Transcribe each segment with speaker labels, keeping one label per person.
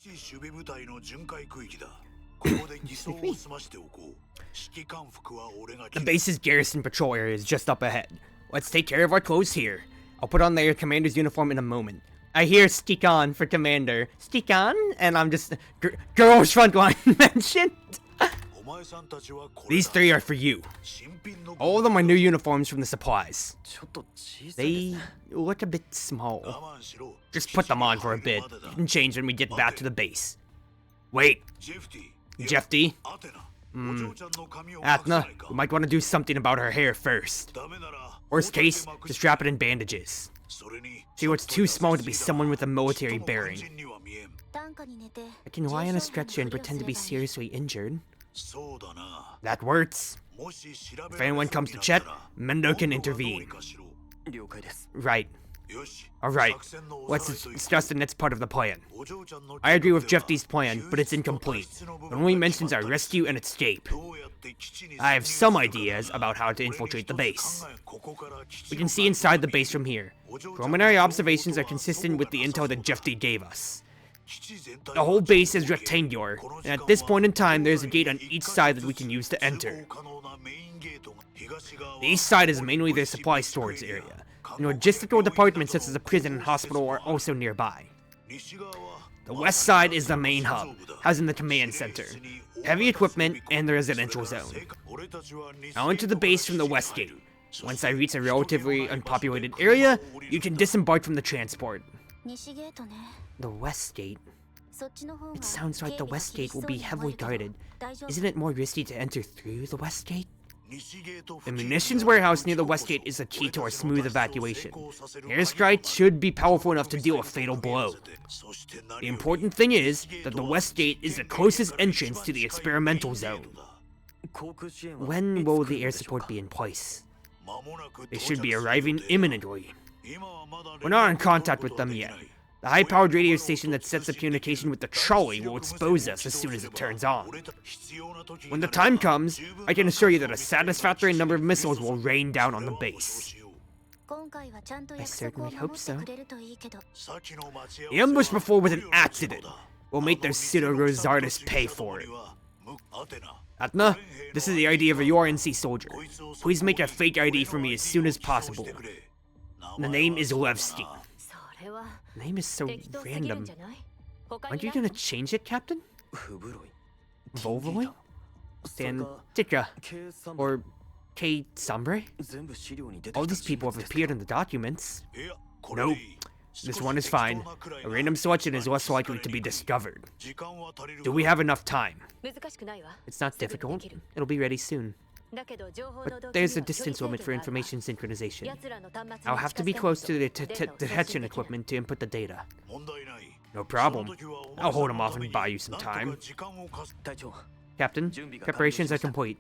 Speaker 1: The base's garrison patrol area is just up ahead. Let's take care of our clothes here. I'll put on their commander's uniform in a moment. I hear Stikon for commander. Stikon? And I'm just... Girls frontline mentioned? These 3 are for you. All of them are new uniforms from the supplies. They look a bit small. Just put them on for a bit. You can change when we get back to the base. Wait. Jeffy? Athena, we might want to do something about her hair first. Worst case, just wrap it in bandages. She looks too small to be someone with a military bearing. I can lie on a stretcher and pretend to be seriously injured. That works. If anyone comes to check, Mendo can intervene. Right. Alright, let's discuss the next part of the plan. I agree with Jeffy's plan, but it's incomplete. It only mentions our rescue and escape. I have some ideas about how to infiltrate the base. We can see inside the base from here. Preliminary observations are consistent with the intel that Jeffy gave us. The whole base is rectangular, and at this point in time there is a gate on each side that we can use to enter. The east side is mainly their supply storage area, and logistical departments such as a prison and hospital are also nearby. The west side is the main hub, housing the command center, heavy equipment, and the residential zone. I'll enter the base from the west gate. Once I reach a relatively unpopulated area, you can disembark from the transport. The west gate? It sounds like the west gate will be heavily guarded. Isn't it more risky to enter through the west gate? The munitions warehouse near the west gate is the key to our smooth evacuation. Airstrike should be powerful enough to deal a fatal blow. The important thing is that the west gate is the closest entrance to the experimental zone. When will the air support be in place? They should be arriving imminently. We're not in contact with them yet. The high-powered radio station that sets up communication with the trolley will expose us as soon as it turns on. When the time comes, I can assure you that a satisfactory number of missiles will rain down on the base. I certainly hope so. The ambush before was an accident. We'll make those pseudo-Rosardists pay for it. Athena, this is the ID of a URNC soldier. Please make a fake ID for me as soon as possible. The name is Levstein. Name is so random. Aren't you gonna change it, Captain? Volvoy? Santika? Or K. Sombre? All these people have appeared in the documents. Nope. This one is fine. A random selection is less likely to be discovered. Do we have enough time? It's not difficult. It'll be ready soon. But there's a distance limit for information synchronization. I'll have to be close to the detection equipment to input the data. No problem. I'll hold him off and buy you some time. Captain, preparations are complete.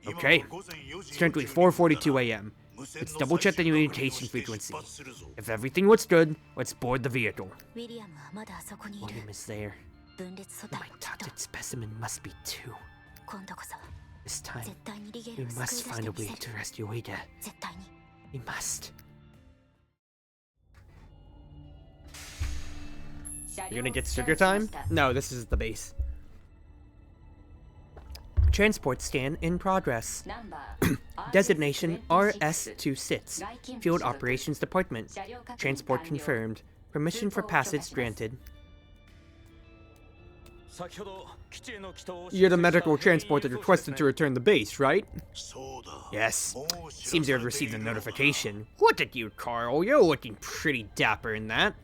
Speaker 1: Okay. It's currently 4:42 a.m. Let's double check the communication frequency. If everything looks good, let's board the vehicle. William is there. My toxic specimen must be too. This time, we must find a way to rescue Ada. We must. You're gonna get sugar time? No, this is the base. Transport scan in progress. Designation RS-26. Field Operations Department. Transport confirmed. Permission for passage granted. You're the medical transport that requested to return the base, right? Yes. Seems you have received a notification. Look at you, Carl. You're looking pretty dapper in that.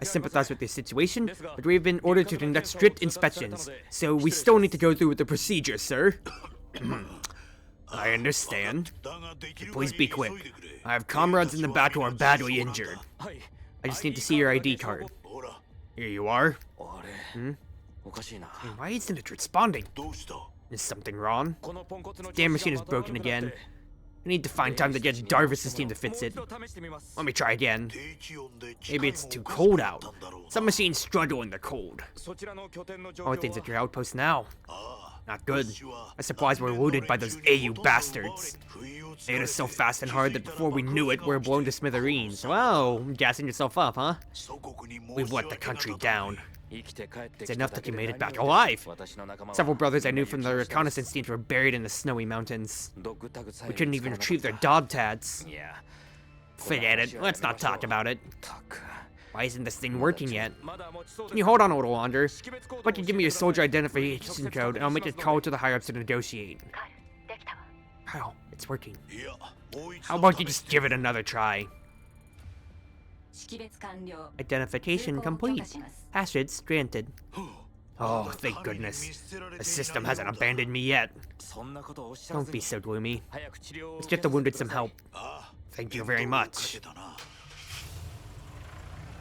Speaker 1: I sympathize with this situation, but we've been ordered to conduct strict inspections, so we still need to go through with the procedure, sir. I understand. Please be quick. I have comrades in the back who are badly injured. I just need to see your ID card. Here you are. Why isn't it responding? Is something wrong? This damn machine is broken again. I need to find time to get Darvis's team to fix it. Let me try again. Maybe it's too cold out. Some machines struggle in the cold. How are things at your outpost now? Not good. My supplies were looted by those AU bastards. They hit us so fast and hard that before we knew it, we were blown to smithereens. Wow, gassing yourself up, huh? We've let the country down. It's enough that you made it back alive. Several brothers I knew from the reconnaissance teams were buried in the snowy mountains. We couldn't even retrieve their dog tags. Forget it. Let's not talk about it. Why isn't this thing working yet? Can you hold on a little longer? Why don't you give me your soldier identification code, and I'll make a call to the higher-ups to negotiate. Kyle, it's working. How about you just give it another try? Identification complete. Passwords granted. Oh, thank goodness. The system hasn't abandoned me yet. Don't be so gloomy. Let's get the wounded some help. Thank you very much.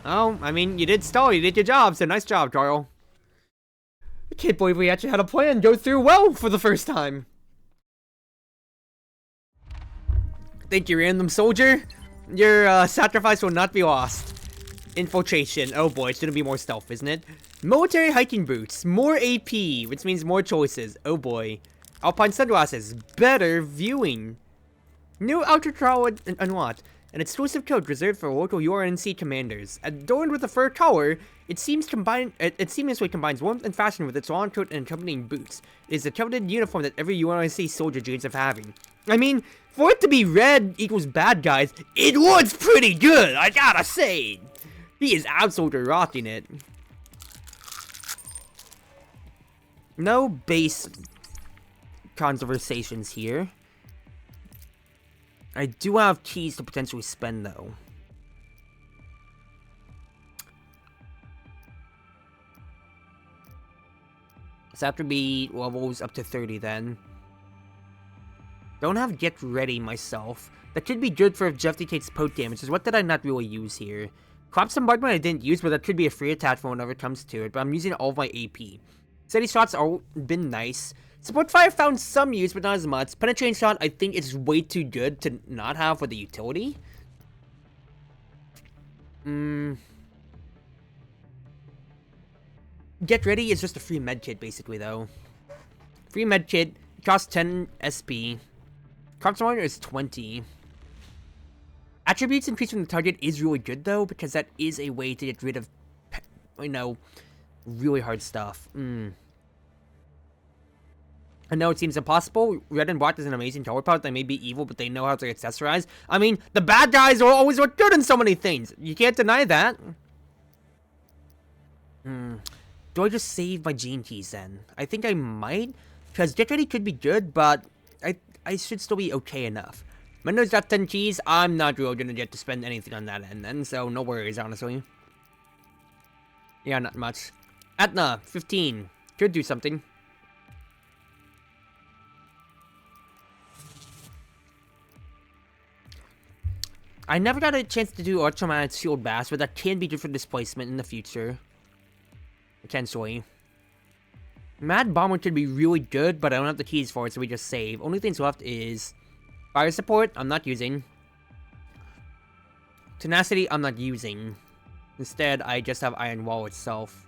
Speaker 1: Oh, I mean, you did stall, you did your job, so nice job, Carl. I can't believe we actually had a plan go through well for the first time. Thank you, random soldier. Your sacrifice will not be lost. Infiltration. Oh boy, it's gonna be more stealth, isn't it? Military hiking boots. More AP, which means more choices. Oh boy. Alpine sunglasses. Better viewing. New ultra travel unlocked. An exclusive code reserved for local URNC commanders. Adorned with a fur collar, it seamlessly combines warmth and fashion with its long coat and accompanying boots. It is the coveted uniform that every URNC soldier dreams of having. I mean, for it to be red equals bad guys, it looks pretty good, I gotta say. He is absolutely rocking it. No base conversations here. I do have keys to potentially spend, though. So have to be levels up to 30 then. Don't have Get Ready myself. That could be good for if Jeff takes poke damage. What did I not really use here? Crop Bombardment I didn't use, but that could be a free attachment whenever it comes to it. But I'm using all of my AP. Steady shots are been nice. Support Fire found some use, but not as much. Penetrating Shot, I think it's way too good to not have for the utility. Get Ready is just a free medkit, basically, though. Free medkit, costs 10 SP. Corpse Monitor is 20. Attributes increase from the target is really good, though, because that is a way to get rid of, you know, really hard stuff. I know it seems impossible. Red and black is an amazing color palette. They may be evil, but they know how to accessorize. I mean, the bad guys will always look good in so many things. You can't deny that. Do I just save my gene keys then? I think I might, because Get Ready could be good, but I should still be okay enough. Mendo's got 10 keys. I'm not really gonna get to spend anything on that end then, so no worries, honestly. Yeah, not much. Atna, 15. Could do something. I never got a chance to do Electromagnetic Shield Bass, but that can be good for displacement in the future. Potentially. Mad Bomber could be really good, but I don't have the keys for it, so we just save. Only things left is Fire Support, I'm not using. Tenacity, I'm not using. Instead, I just have Iron Wall itself.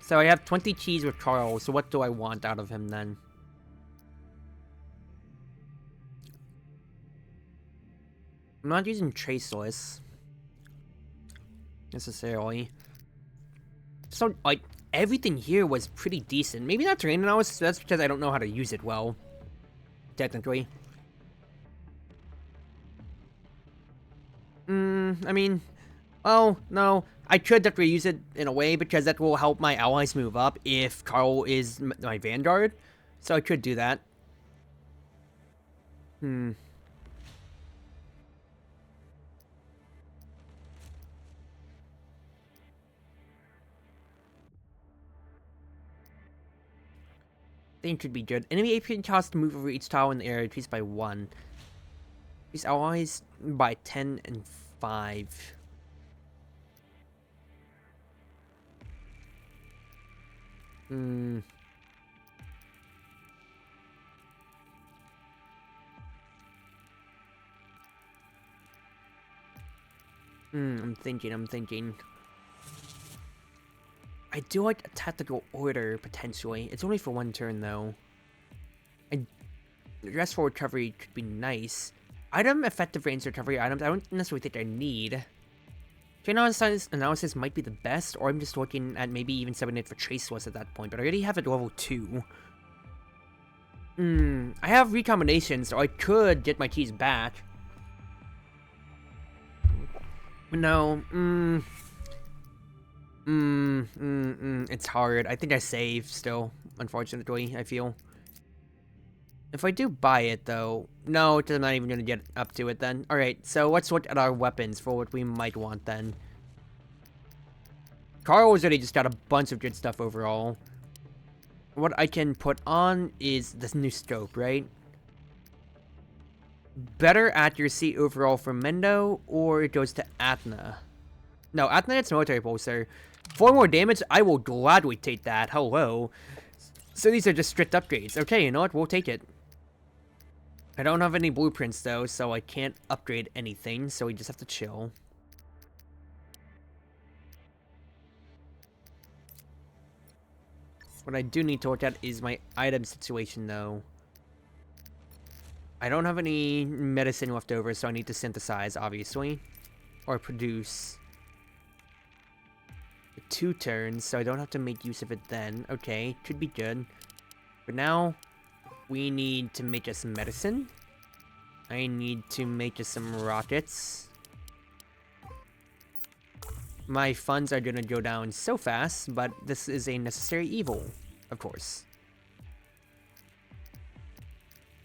Speaker 1: So I have 20 keys with Carl, so what do I want out of him then? I'm not using Traceless necessarily. So, like, everything here was pretty decent. Maybe not Terrain Analysis, that's because I don't know how to use it well. Technically. I mean, oh, no. I could definitely use it in a way, because that will help my allies move up if Carl is my Vanguard. So I could do that. Think could be good. Enemy AP cost to move over each tile in the area increased by 1. These allies by 10 and 5. I'm thinking. I do like a tactical order, potentially. It's only for 1 turn, though. Restful recovery could be nice. Item effective range recovery items, I don't necessarily think I need. Chain analysis might be the best, or I'm just looking at maybe even subbing it for Trace Loss at that point, but I already have it level 2. I have recombinations, so I could get my keys back. No, it's hard. I think I save still, unfortunately, I feel. If I do buy it, though... No, I'm not even going to get up to it, then. Alright, so let's look at our weapons for what we might want, then. Carl's already just got a bunch of good stuff overall. What I can put on is this new scope, right? Better accuracy overall for Mendo, or it goes to Atna. No, Atna, it's military pulsar. 4 more damage, I will gladly take that. Hello. So these are just strict upgrades. Okay, you know what? We'll take it. I don't have any blueprints, though, so I can't upgrade anything, so we just have to chill. What I do need to look at is my item situation, though. I don't have any medicine left over, so I need to synthesize, obviously. Or produce. 2 turns, so I don't have to make use of it then. Okay, could be good. For now, we need to make us some medicine. I need to make us some rockets. My funds are gonna go down so fast, but this is a necessary evil, of course.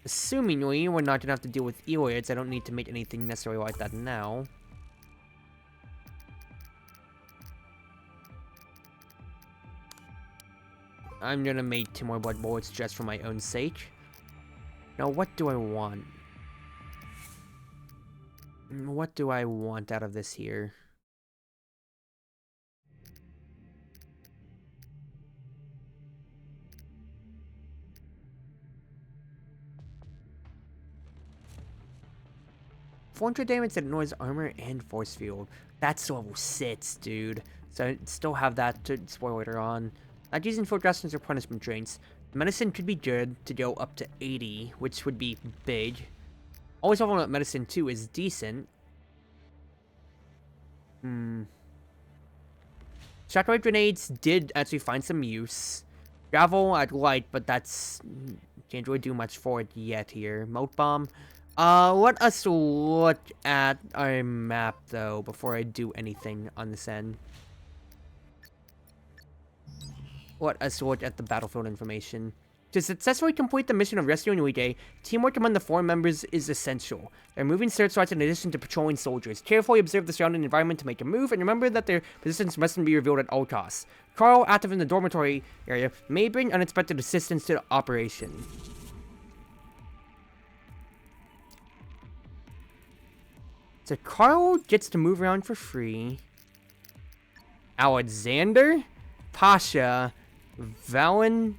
Speaker 1: Assumingly, we're not gonna have to deal with eloids, I don't need to make anything necessarily like that now. I'm gonna make 2 more blood bullets just for my own sake. Now, what do I want? What do I want out of this here? $400 damage that annoys armor and force field. That's level 6, dude. So I still have that to spoil later on. Not using full adjustments or punishment drains. Medicine could be good to go up to 80, which would be big. Always leveling up medicine too is decent. Shockwave grenades did actually find some use. Gravel I'd like, but that's... can't really do much for it yet here. Moat bomb. Let us look at our map though before I do anything on this end. Let us look at the battlefield information. To successfully complete the mission of rescuing Uige, teamwork among the 4 members is essential. They're moving search lights in addition to patrolling soldiers. Carefully observe the surrounding environment to make a move, and remember that their positions mustn't be revealed at all costs. Carl, active in the dormitory area, may bring unexpected assistance to the operation. So Carl gets to move around for free. Alexander, Pasha, Valen,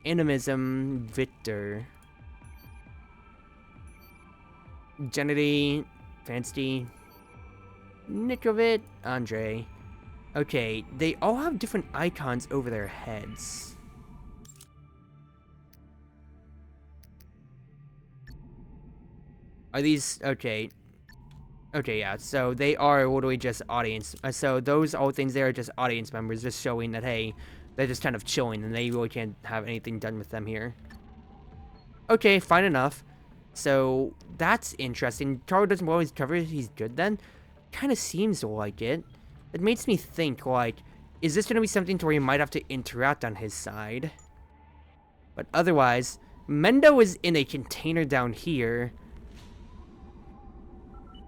Speaker 1: Animism, Victor, Gennady, Fancy, Nikrovit, Andre. Okay, they all have different icons over their heads. Are these... okay. Okay, yeah, so they are literally just audience. So those all things there are just audience members, just showing that, hey, they're just kind of chilling, and they really can't have anything done with them here. Okay, fine enough. So, that's interesting. Taro doesn't always cover it, he's good then? Kind of seems like it. It makes me think, like, is this going to be something to where you might have to interact on his side? But otherwise, Mendo is in a container down here.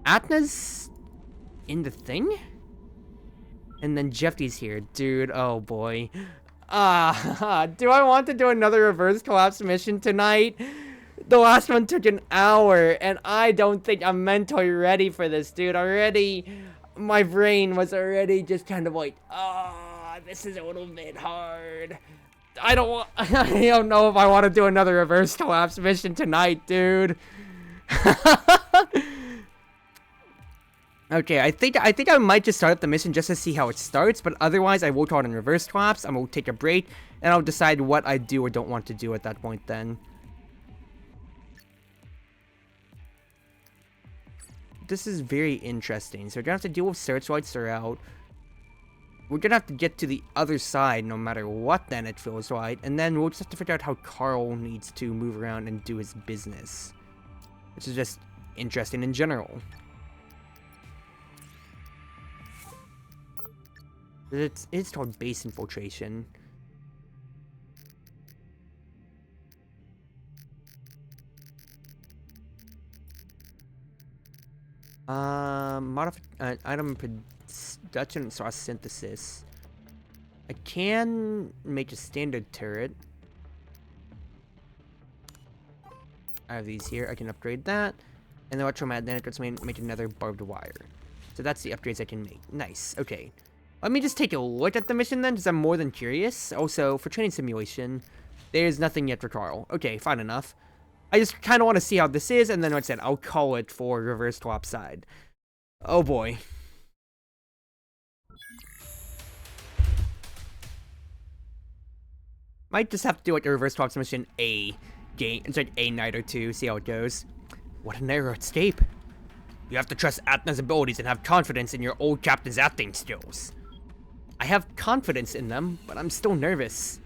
Speaker 1: Atna's in the thing? And then Jeffy's here. Dude, oh boy. Do I want to do another reverse collapse mission tonight? The last one took an hour, and I don't think I'm mentally ready for this, dude. Already, my brain was already just kind of like, this is a little bit hard. I don't know if I want to do another reverse collapse mission tonight, dude. Okay, I think I might just start up the mission just to see how it starts, but otherwise I will call it in reverse collapse. I'm gonna take a break, and I'll decide what I do or don't want to do at that point then. this is very interesting. So we're gonna have to deal with searchlights throughout. We're gonna have to get to the other side no matter what, then it feels like. And then we'll just have to figure out how Carl needs to move around and do his business. Which is just interesting in general. It's called base infiltration. Item production and sauce synthesis. I can make a standard turret. I have these here. I can upgrade that. And the electromagnetic, let's make another barbed wire. So that's the upgrades I can make. Nice. Okay. Let me just take a look at the mission then, because I'm more than curious. Also, for training simulation, there's nothing yet for Carl. Okay, fine enough. I just kind of want to see how this is, and then like I said, I'll call it for reverse topside. Oh boy. Might just have to do like a reverse topside mission A game. It's like a night or two, see how it goes. What a narrow escape. You have to trust Atna's abilities and have confidence in your old captain's acting skills. I have confidence in them, but I'm still nervous.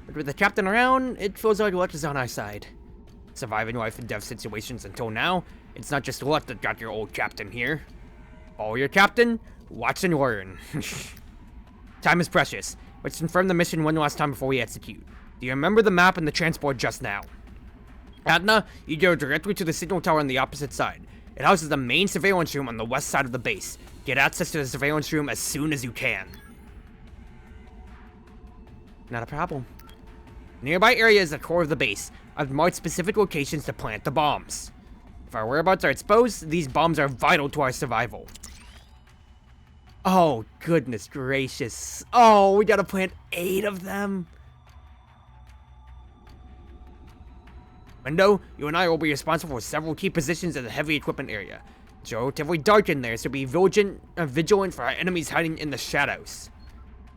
Speaker 1: But with the captain around, it feels like luck is on our side. Surviving life and death situations until now, it's not just luck that got your old captain here. Follow your captain, watch and learn. Time is precious. Let's confirm the mission one last time before we execute. Do you remember the map and the transport just now? Atna, you go directly to the signal tower on the opposite side. It houses the main surveillance room on the west side of the base. Get access to the surveillance room as soon as you can. Not a problem. Nearby area is the core of the base. I've marked specific locations to plant the bombs. If our whereabouts are exposed, these bombs are vital to our survival. Oh, goodness gracious. Oh, we gotta plant 8 of them. Window, you and I will be responsible for several key positions in the heavy equipment area. It's relatively dark in there, so be vigilant for our enemies hiding in the shadows.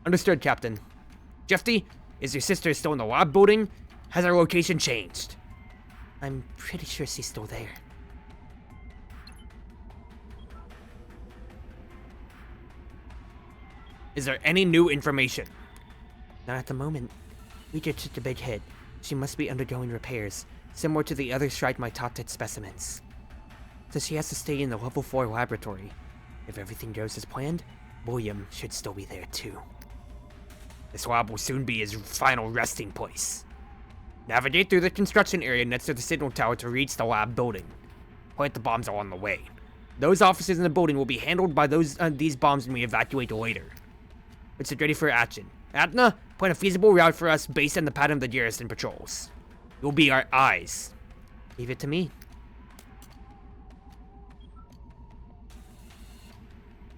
Speaker 1: Understood, Captain. Jeffy, is your sister still in the lab building? Has her location changed? I'm pretty sure she's still there. Is there any new information? Not at the moment. We just took a big hit. She must be undergoing repairs, similar to the other strike-mitotic specimens. So she has to stay in the level 4 laboratory. If everything goes as planned, William should still be there too. This lab will soon be his final resting place. Navigate through the construction area next to the signal tower to reach the lab building. Plant the bombs along the way. Those officers in the building will be handled by these bombs when we evacuate later. Let's get ready for action. Atna, plan a feasible route for us based on the pattern of the garrison patrols. You'll be our eyes. Leave it to me.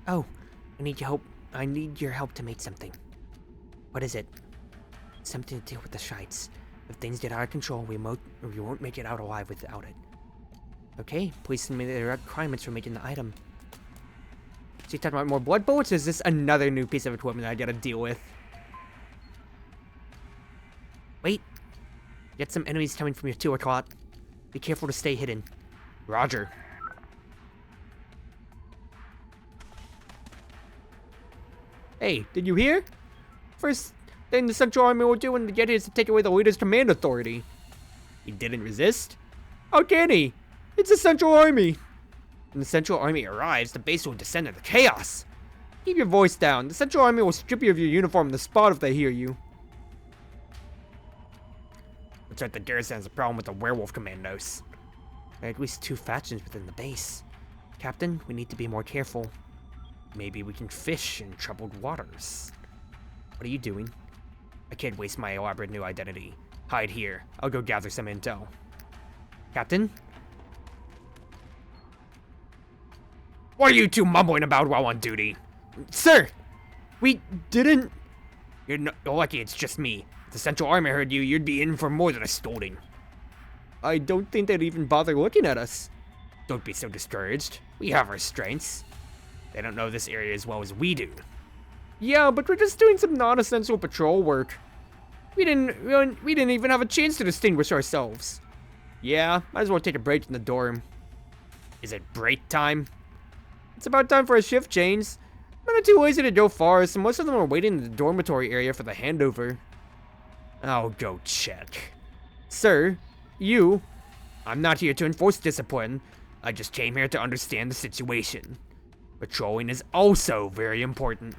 Speaker 1: Oh, I need your help. I need your help to make something. What is it? Something to deal with the shites. If things get out of control, we won't make it out alive without it. Okay, please send me the requirements for making the item. So you talking about more blood bullets, or is this another new piece of equipment that I gotta deal with? Wait. Get some enemies coming from your 2 o'clock. Be careful to stay hidden. Roger. Hey, did you hear? First thing the Central Army will do when they get here is to take away the leader's command authority. He didn't resist? How can he? It's the Central Army. When the Central Army arrives, the base will descend into chaos. Keep your voice down. The Central Army will strip you of your uniform on the spot if they hear you. Looks like the garrison has a problem with the werewolf commandos. There are at least 2 factions within the base. Captain, we need to be more careful. Maybe we can fish in troubled waters. What are you doing? I can't waste my elaborate new identity. Hide here. I'll go gather some intel. Captain? What are you 2 mumbling about while on duty? Sir! We didn't... You're lucky it's just me. If the Central Army heard you, you'd be in for more than a scolding. I don't think they'd even bother looking at us. Don't be so discouraged. We have our strengths. They don't know this area as well as we do. Yeah, but we're just doing some non-essential patrol work. We didn't even have a chance to distinguish ourselves. Yeah, might as well take a break in the dorm. Is it break time? It's about time for a shift change. I'm not too lazy to go far, so most of them are waiting in the dormitory area for the handover. I'll go check. Sir, I'm not here to enforce discipline. I just came here to understand the situation. Patrolling is also very important.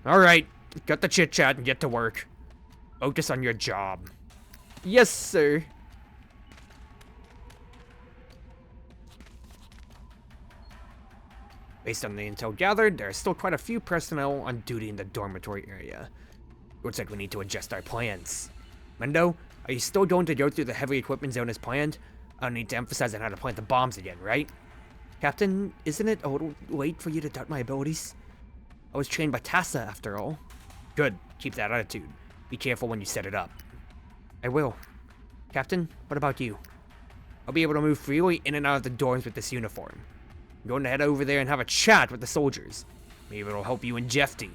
Speaker 1: Alright, cut the chit-chat and get to work. Focus on your job. Yes, sir. Based on the intel gathered, there are still quite a few personnel on duty in the dormitory area. Looks like we need to adjust our plans. Mendo, are you still going to go through the heavy equipment zone as planned? I don't need to emphasize on how to plant the bombs again, right? Captain, isn't it a little late for you to doubt my abilities? I was trained by Tassa, after all. Good. Keep that attitude. Be careful when you set it up. I will. Captain, what about you? I'll be able to move freely in and out of the dorms with this uniform. I'm going to head over there and have a chat with the soldiers. Maybe it'll help you and Jeffy.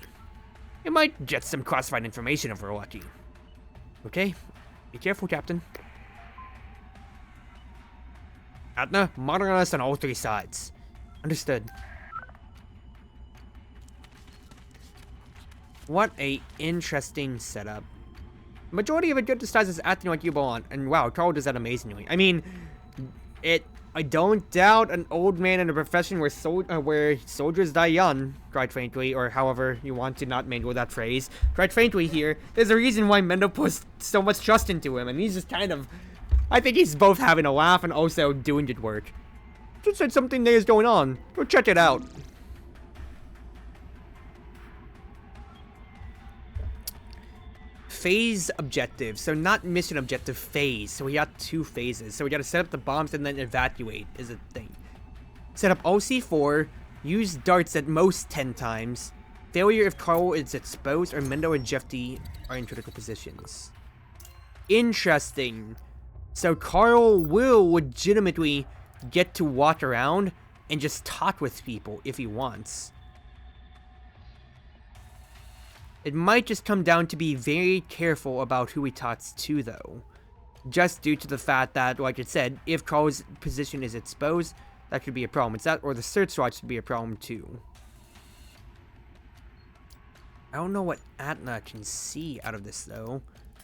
Speaker 1: It might get some classified information if we're lucky. Okay, be careful, Captain. Atna, monitor us on all 3 sides. Understood. What a interesting setup. Majority of it good disguises acting like you belong, and wow, Carl does that amazingly. I mean, I don't doubt an old man in a profession where soldiers die young, quite frankly, or however you want to not mangle that phrase. Quite frankly here, there's a reason why Mendo puts so much trust into him, and he's just kind of... I think he's both having a laugh and also doing good work. Just said something there is going on. Go check it out. Phase objective, so not mission objective, phase. So we got 2 phases. So we gotta set up the bombs and then evacuate is a thing. Set up OC4, use darts at most 10 times. Failure if Carl is exposed or Mendo and Jeffy are in critical positions. Interesting. So Carl will legitimately get to walk around and just talk with people if he wants. It might just come down to be very careful about who he talks to, though. Just due to the fact that, like I said, if Carl's position is exposed, that could be a problem. It's that, or the search watch should be a problem, too. I don't know what Atna can see out of this, though.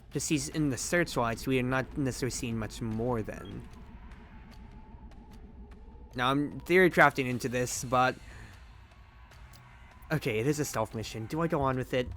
Speaker 1: Because he's in the search lights, we are not necessarily seeing much more then. Now, I'm theory crafting into this, but... Okay, it is a stealth mission. Do I go on with it?